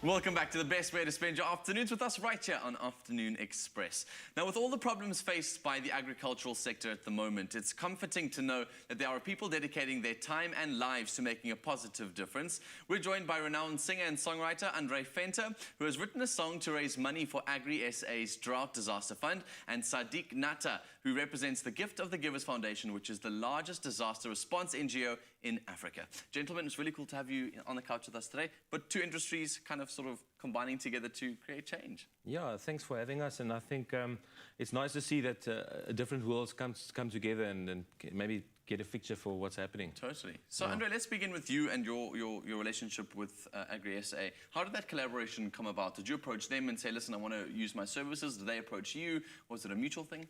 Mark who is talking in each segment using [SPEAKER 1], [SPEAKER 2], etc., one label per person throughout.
[SPEAKER 1] Welcome back to the best way to spend your afternoons with us right here on Afternoon Express. Now, with all the problems faced by the agricultural sector at the moment, it's comforting to know that there are people dedicating their time and lives to making a positive difference. We're joined by renowned singer and songwriter Venter, who has written a song to raise money for Agri SA's Drought Disaster Fund, and Saadiq Natha, who represents the Gift of the Givers Foundation, which is the largest disaster response NGO in Africa. Gentlemen, it's really cool to have you on the couch with us today, but two industries kind of sort of combining together to create change.
[SPEAKER 2] Yeah, thanks for having us, and I think it's nice to see that different worlds come together and maybe get a picture for what's happening.
[SPEAKER 1] Totally. So, yeah. Andre, let's begin with you and your relationship with Agri SA. How did that collaboration come about? Did you approach them and say, listen, I want to use my services? Did they approach you? Was it a mutual thing?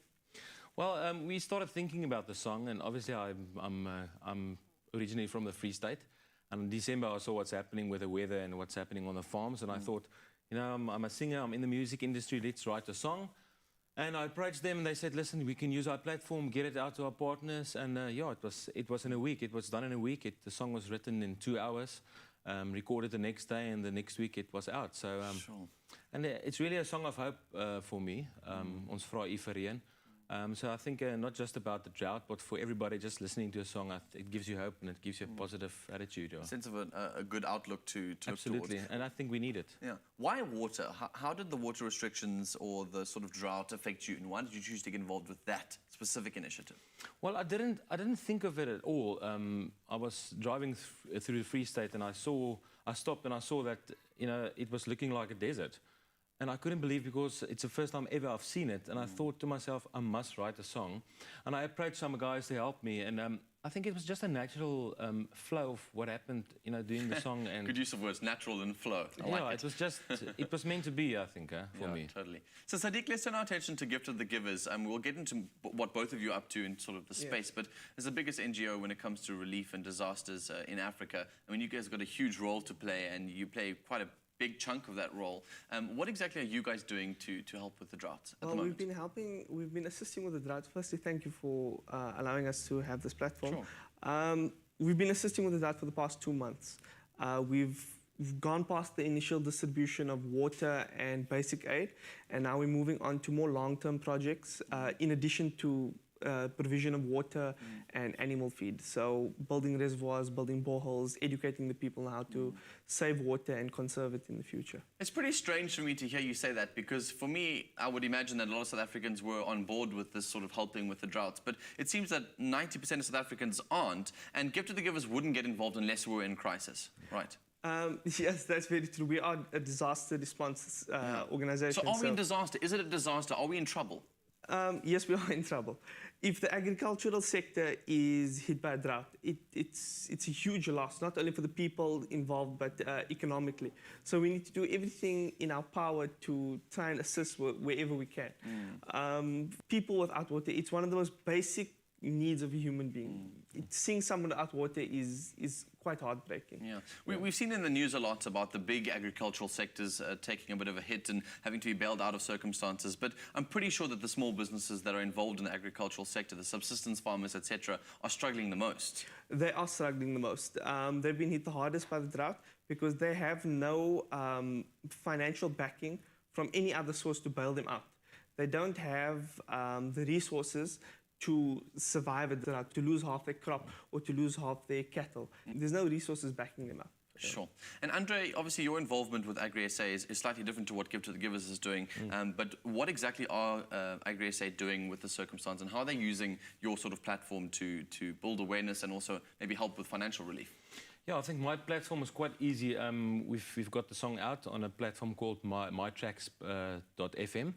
[SPEAKER 2] Well, we started thinking about the song, and obviously I'm originally from the Free State. And in December, I saw what's happening with the weather and what's happening on the farms. And I thought, you know, I'm a singer, I'm in the music industry, let's write a song. And I approached them and they said, listen, we can use our platform, get it out to our partners. And yeah, it was in a week. It was done in a week. The song was written in 2 hours, recorded the next day, and the next week it was out. So,
[SPEAKER 1] sure.
[SPEAKER 2] And it's really a song of hope for me. Ons vra U vir reën. So I think not just about the drought, but for everybody just listening to a song, it gives you hope and it gives you a positive attitude.
[SPEAKER 1] A sense of a good outlook to
[SPEAKER 2] Absolutely,
[SPEAKER 1] look towards.
[SPEAKER 2] And I think we need it.
[SPEAKER 1] Yeah. Why water? How did the water restrictions or the sort of drought affect you, and why did you choose to get involved with that specific initiative?
[SPEAKER 2] Well, I didn't think of it at all. I was driving through the Free State and I stopped and I saw that, you know, it was looking like a desert. And I couldn't believe, because it's the first time ever I've seen it. And I thought to myself, I must write a song. And I approached some guys to help me. And I think it was just a natural flow of what happened, you know, doing the song. And
[SPEAKER 1] good use of words, natural and flow.
[SPEAKER 2] Yeah, it was just, it was meant to be, I think, for me.
[SPEAKER 1] Totally. So, Saadiq, let's turn our attention to Gift of the Givers. We'll get into what both of you are up to in sort of the space. But as the biggest NGO when it comes to relief and disasters in Africa, I mean, you guys have got a huge role to play, and you play quite a big chunk of that role. What exactly are you guys doing to help with the drought at the moment?
[SPEAKER 3] We've been assisting with the drought. Firstly, thank you for allowing us to have this platform.
[SPEAKER 1] Sure.
[SPEAKER 3] We've been assisting with the drought for the past 2 months. We've gone past the initial distribution of water and basic aid, and now we're moving on to more long-term projects, in addition to provision of water and animal feed. So building reservoirs, building boreholes, educating the people on how to save water and conserve it in the future.
[SPEAKER 1] It's pretty strange for me to hear you say that, because for me, I would imagine that a lot of South Africans were on board with this sort of helping with the droughts. But it seems that 90% of South Africans aren't, and Gift of the Givers wouldn't get involved unless we were in crisis, right?
[SPEAKER 3] Yes, that's very true. We are a disaster response organization.
[SPEAKER 1] So are we in disaster? Is it a disaster? Are we in trouble?
[SPEAKER 3] Yes, we are in trouble. If the agricultural sector is hit by a drought, it's a huge loss, not only for the people involved, but economically. So we need to do everything in our power to try and assist wherever we can. People without water, it's one of the most basic needs of a human being. Seeing someone without water is quite heartbreaking.
[SPEAKER 1] Yeah. We've seen in the news a lot about the big agricultural sectors taking a bit of a hit and having to be bailed out of circumstances, but I'm pretty sure that the small businesses that are involved in the agricultural sector, the subsistence farmers, etc., are struggling the most.
[SPEAKER 3] They are struggling the most. They've been hit the hardest by the drought because they have no financial backing from any other source to bail them out. They don't have the resources to survive a drought, to lose half their crop or to lose half their cattle. There's no resources backing them up.
[SPEAKER 1] Sure. And Andre, obviously your involvement with Agri SA is slightly different to what Gift of the Givers is doing. But what exactly are Agri SA doing with the circumstance, and how are they using your sort of platform to build awareness and also maybe help with financial relief?
[SPEAKER 2] Yeah, I think my platform is quite easy. We've got the song out on a platform called mytracks.fm,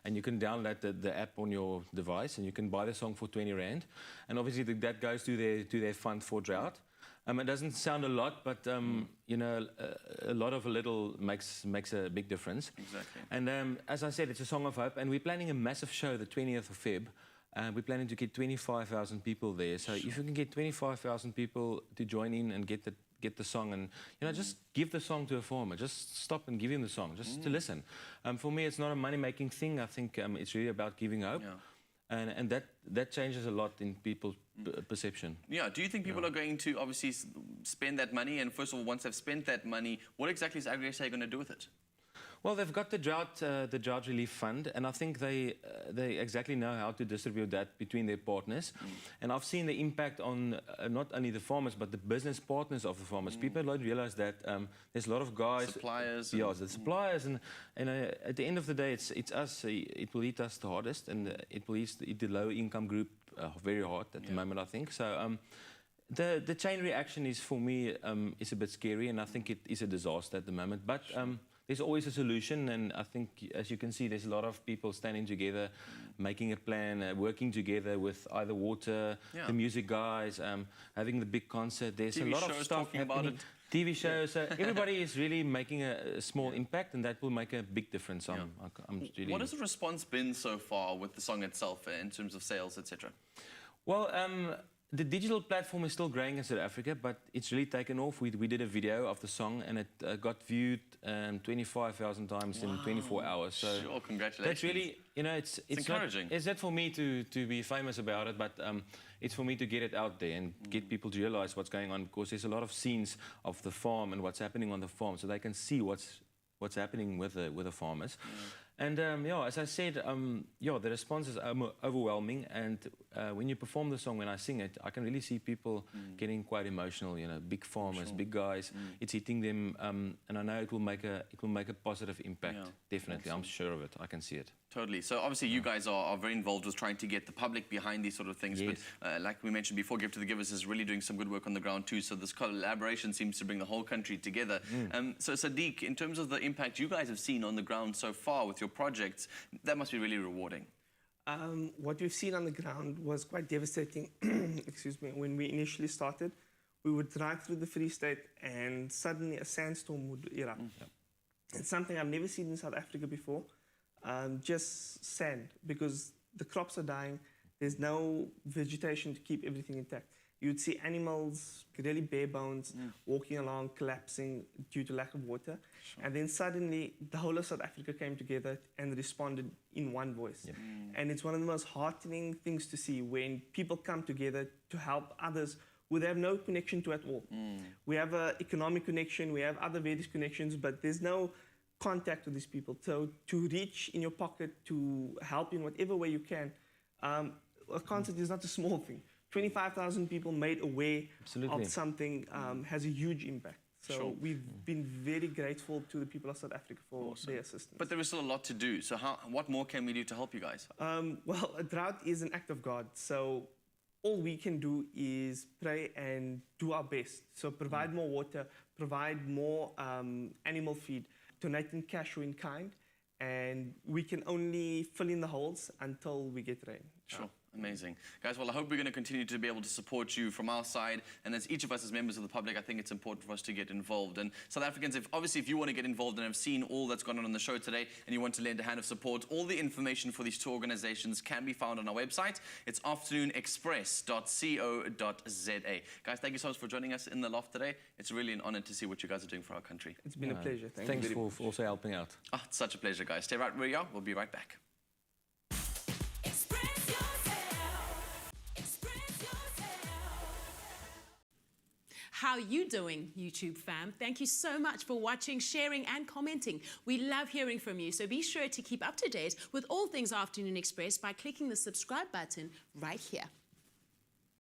[SPEAKER 2] and you can download the app on your device, and you can buy the song for 20 Rand. And obviously that goes to their fund for drought. It doesn't sound a lot, but you know, a lot of a little makes a big difference.
[SPEAKER 1] Exactly.
[SPEAKER 2] And as I said, it's a song of hope, and we're planning a massive show the 20th of Feb. We're planning to get 25,000 people there. So if you can get 25,000 people to join in and get the song, and you know, just give the song to a farmer. Just stop and give him the song, just to listen. For me, it's not a money-making thing. I think it's really about giving hope.
[SPEAKER 1] Yeah.
[SPEAKER 2] And that changes a lot in people's perception.
[SPEAKER 1] Yeah, do you think people are going to, obviously, spend that money? And first of all, once they've spent that money, what exactly is AgriSA going to do with it?
[SPEAKER 2] Well, they've got the drought relief fund, and I think they exactly know how to distribute that between their partners. And I've seen the impact on not only the farmers but the business partners of the farmers. People don't realize that there's a lot of guys,
[SPEAKER 1] suppliers,
[SPEAKER 2] yeah, the suppliers, and at the end of the day, it's us. It will hit us the hardest, and it will hit the low income group very hard at the moment, I think. So. The chain reaction is, for me, is a bit scary, and I think it is a disaster at the moment. But there's always a solution, and I think, as you can see, there's a lot of people standing together, making a plan, working together with either water, the music guys, having the big concert. There's
[SPEAKER 1] TV
[SPEAKER 2] a lot of
[SPEAKER 1] shows
[SPEAKER 2] stuff
[SPEAKER 1] talking about
[SPEAKER 2] happening.
[SPEAKER 1] it.
[SPEAKER 2] TV shows. So everybody is really making a small impact, and that will make a big difference. I'm really.
[SPEAKER 1] What has the response been so far with the song itself in terms of sales, etc.?
[SPEAKER 2] Well, the digital platform is still growing in South Africa, but it's really taken off. We did a video of the song, and it got viewed 25,000 times in 24 hours. So
[SPEAKER 1] sure, congratulations.
[SPEAKER 2] that's really, it's
[SPEAKER 1] encouraging.
[SPEAKER 2] It's not for me to be famous about it, but it's for me to get it out there and get people to realize what's going on, because there's a lot of scenes of the farm and what's happening on the farm, so they can see what's happening with the farmers. And as I said, the response is overwhelming. And when you perform the song, when I sing it, I can really see people getting quite emotional. Big farmers, big guys. It's hitting them, and I know it will make a positive impact. Definitely, I'm sure of it. I can see it.
[SPEAKER 1] Totally. So obviously you guys are very involved with trying to get the public behind these sort of things.
[SPEAKER 2] Yes.
[SPEAKER 1] But like we mentioned before, Give to the Givers is really doing some good work on the ground too. So this collaboration seems to bring the whole country together. So Saadiq, in terms of the impact you guys have seen on the ground so far with your projects, that must be really rewarding.
[SPEAKER 3] What we've seen on the ground was quite devastating. Excuse me. When we initially started, we would drive through the Free State and suddenly a sandstorm would erupt. It's something I've never seen in South Africa before. Just sand, because the crops are dying. There's no vegetation to keep everything intact. You'd see animals, really bare bones, walking along, collapsing due to lack of water. And then suddenly, the whole of South Africa came together and responded in one voice. And it's one of the most heartening things to see when people come together to help others who they have no connection to at all. We have an economic connection, we have other various connections, but there's no contact with these people. So to reach in your pocket, to help in whatever way you can, a concert is not a small thing. 25,000 people made aware of something has a huge impact. So we've been very grateful to the people of South Africa for their assistance.
[SPEAKER 1] But there is still a lot to do. So what more can we do to help you guys?
[SPEAKER 3] Well, a drought is an act of God. So all we can do is pray and do our best. So provide more water, provide more animal feed, donate in cash or in kind, and we can only fill in the holes until we get rain.
[SPEAKER 1] Sure. Amazing. Guys, well, I hope we're going to continue to be able to support you from our side. And as each of us as members of the public, I think it's important for us to get involved. And South Africans, if you want to get involved and have seen all that's gone on the show today and you want to lend a hand of support, all the information for these two organizations can be found on our website. It's afternoonexpress.co.za. Guys, thank you so much for joining us in the loft today. It's really an honor to see what you guys are doing for our country.
[SPEAKER 3] It's been a pleasure.
[SPEAKER 2] Thanks for also helping out.
[SPEAKER 1] It's such a pleasure, guys. Stay right where you are. We'll be right back.
[SPEAKER 4] How you doing, YouTube fam? Thank you so much for watching, sharing and commenting. We love hearing from you, so be sure to keep up to date with all things Afternoon Express by clicking the subscribe button right here.